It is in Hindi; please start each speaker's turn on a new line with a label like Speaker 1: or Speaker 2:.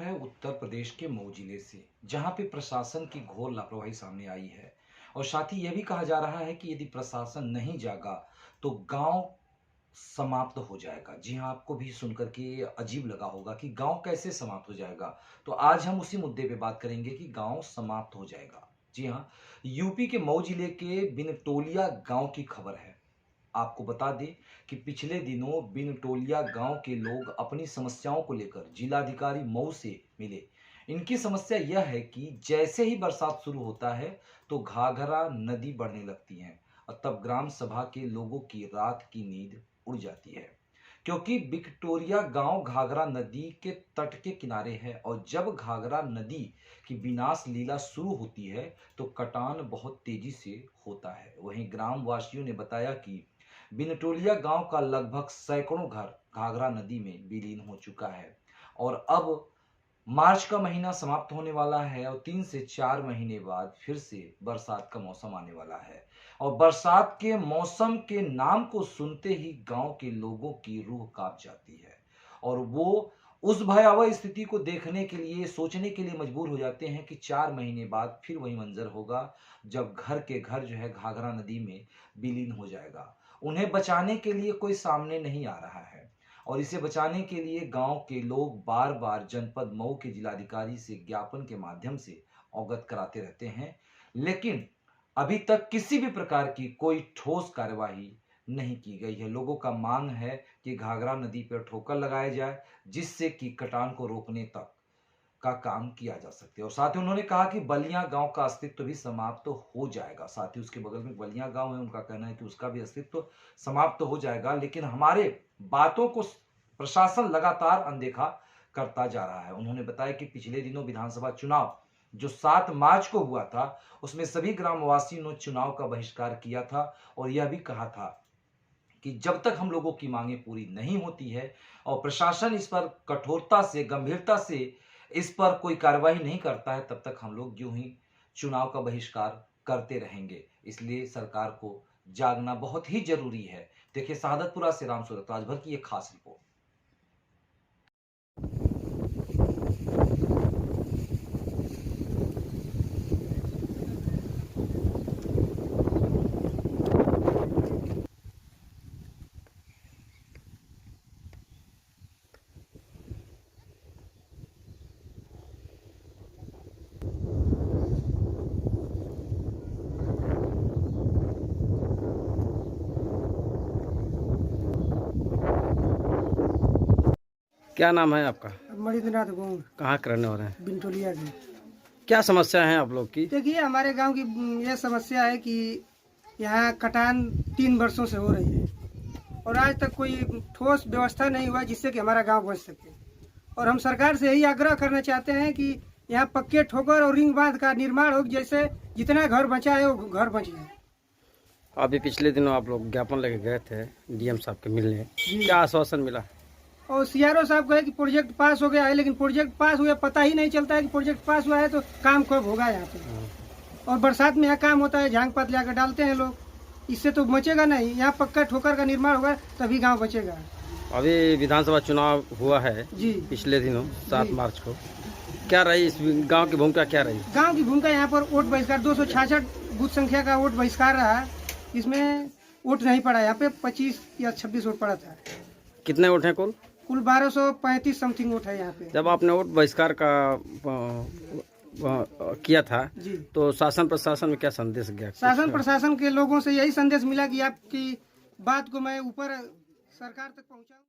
Speaker 1: है उत्तर प्रदेश के मऊ जिले से, जहां पे प्रशासन की घोर लापरवाही सामने आई है और साथ ही यह भी कहा जा रहा है कि यदि प्रशासन नहीं जागा तो गांव समाप्त हो जाएगा। जी हां, आपको भी सुनकर के ये अजीब लगा होगा कि गांव कैसे समाप्त हो जाएगा। तो आज हम उसी मुद्दे पे बात करेंगे कि गांव समाप्त हो जाएगा। जी हां, यूपी के मऊ जिले के बिनटोलिया गांव की खबर है। आपको बता दें कि पिछले दिनों बिनटोलिया गांव के लोग अपनी समस्याओं को लेकर जिलाधिकारी मऊ से मिले। इनकी समस्या यह है कि जैसे ही बरसात शुरू होता है तो घाघरा नदी बढ़ने लगती है और तब ग्राम सभा के लोगों की रात की नींद उड़ जाती है, क्योंकि विक्टोरिया गांव घाघरा नदी के तट के किनारे है और जब घाघरा नदी की विनाश लीला शुरू होती है तो कटान बहुत तेजी से होता है। वहीं ग्राम वासियों ने बताया कि बिनटोलिया गांव का लगभग सैकड़ों घर घाघरा नदी में विलीन हो चुका है और अब मार्च का महीना समाप्त होने वाला है और 3 से 4 महीने बाद फिर से बरसात का मौसम आने वाला है और बरसात के मौसम के नाम को सुनते ही गांव के लोगों की रूह कांप जाती है और वो उस भयावह स्थिति को देखने के लिए सोचने के लिए मजबूर हो जाते हैं कि 4 महीने बाद फिर वही मंजर होगा जब घर के घर जो है घाघरा नदी में विलीन हो जाएगा। उन्हें बचाने के लिए कोई सामने नहीं आ रहा है और इसे बचाने के लिए गांव के लोग बार बार जनपद मऊ के जिलाधिकारी से ज्ञापन के माध्यम से अवगत कराते रहते हैं, लेकिन अभी तक किसी भी प्रकार की कोई ठोस कार्यवाही नहीं की गई है। लोगों का मांग है कि घाघरा नदी पर ठोकर लगाया जाए जिससे कि कटान को रोकने तक का काम किया जा सकते हैं। और साथ ही उन्होंने कहा कि बलिया गांव का अस्तित्व भी समाप्त हो जाएगा। साथ ही उसके बगल में बलिया गांव है, उनका कहना है कि उसका भी अस्तित्व समाप्त हो जाएगा, लेकिन हमारे बातों को प्रशासन लगातार अनदेखा करता जा रहा है। उन्होंने बताया कि पिछले दिनों विधानसभा चुनाव जो 7 मार्च को हुआ था उसमें सभी ग्रामवासियों ने चुनाव का बहिष्कार किया था और यह भी कहा था कि जब तक हम लोगों की मांगें पूरी नहीं होती है और प्रशासन इस पर कठोरता से गंभीरता से इस पर कोई कार्रवाई नहीं करता है तब तक हम लोग यूं ही चुनाव का बहिष्कार करते रहेंगे। इसलिए सरकार को जागना बहुत ही जरूरी है। देखिए, शहादतपुरा से राम सूरत राजभर की एक खास रिपोर्ट।
Speaker 2: क्या नाम है आपका?
Speaker 3: मणिन्द्रनाथ गौड़,
Speaker 2: कहाँ के रहने वाले हैं?
Speaker 3: बिनटोलिया की।
Speaker 2: क्या समस्या है आप लोग की?
Speaker 3: देखिए, हमारे गांव की यह समस्या है कि यहाँ कटान 3 वर्षों से हो रही है और आज तक कोई ठोस व्यवस्था नहीं हुआ जिससे कि हमारा गांव बच सके। और हम सरकार से यही आग्रह करना चाहते हैं कि यहाँ पक्के ठोकर और रिंग बांध का निर्माण हो, जैसे जितना घर बचा है वो घर बच जाए।
Speaker 2: अभी पिछले दिनों आप लोग ज्ञापन लेके गए थे डीएम साहब के मिलने, क्या आश्वासन मिला?
Speaker 3: और सीआरओ साहब कहे कि प्रोजेक्ट पास हो गया है, लेकिन प्रोजेक्ट पास हुआ पता ही नहीं चलता है कि प्रोजेक्ट पास हुआ है तो काम कब होगा यहाँ पे। और बरसात में यहाँ काम होता है, झांग पात लाकर डालते हैं लोग, इससे तो बचेगा नहीं। यहाँ पक्का ठोकर का निर्माण होगा तभी गांव बचेगा।
Speaker 2: अभी विधानसभा चुनाव हुआ है
Speaker 3: जी
Speaker 2: पिछले दिनों 7 मार्च को, क्या रही इस गाँव की भूमिका? क्या रही
Speaker 3: गाँव की भूमिका? यहाँ पर वोट बहिष्कार 266 बूथ संख्या का वोट बहिष्कार रहा। इसमें वोट नहीं पड़ा, यहाँ पे 25 या 26 वोट पड़ा था।
Speaker 2: कितने वोट हैं कुल?
Speaker 3: 1235 समथिंग वोट है यहाँ पे।
Speaker 2: जब आपने वोट बहिष्कार का किया था
Speaker 3: जी,
Speaker 2: तो शासन प्रशासन में क्या संदेश गया?
Speaker 3: शासन प्रशासन के लोगों से यही संदेश मिला कि आपकी बात को मैं ऊपर सरकार तक पहुँचाऊँ।